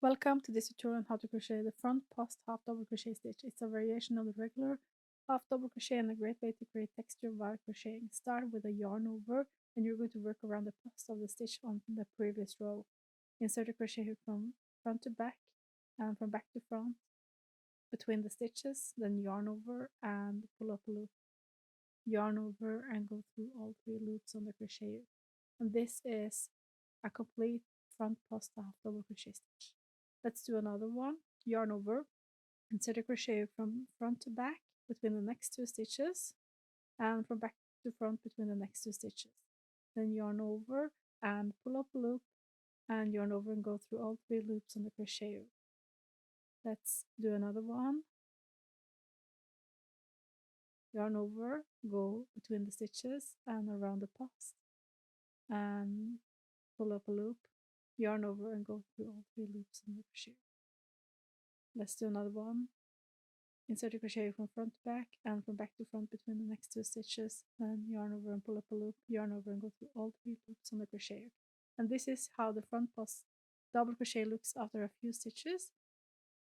Welcome to this tutorial on how to crochet the front post half double crochet stitch. It's a variation of the regular half double crochet and a great way to create texture while crocheting. Start with a yarn over and you're going to work around the post of the stitch on the previous row. Insert a crochet hook from front to back and from back to front between the stitches, then yarn over and pull up a loop. Yarn over and go through all 3 loops on the crochet hook. And this is a complete front post half double crochet stitch. Let's do another one. Yarn over, insert a crochet hook from front to back between the next 2 stitches and from back to front between the next 2 stitches. Then yarn over and pull up a loop and yarn over and go through all 3 loops on the crochet hook. Let's do another one. Yarn over, go between the stitches and around the post and pull up a loop, yarn over and go through all 3 loops on the crochet. Let's do another one. Insert a crochet from front to back and from back to front between the next 2 stitches, then yarn over and pull up a loop, yarn over and go through all 3 loops on the crochet hook. And this is how the front post double crochet looks after a few stitches,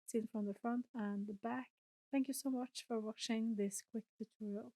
seen from the front and the back. Thank you so much for watching this quick tutorial.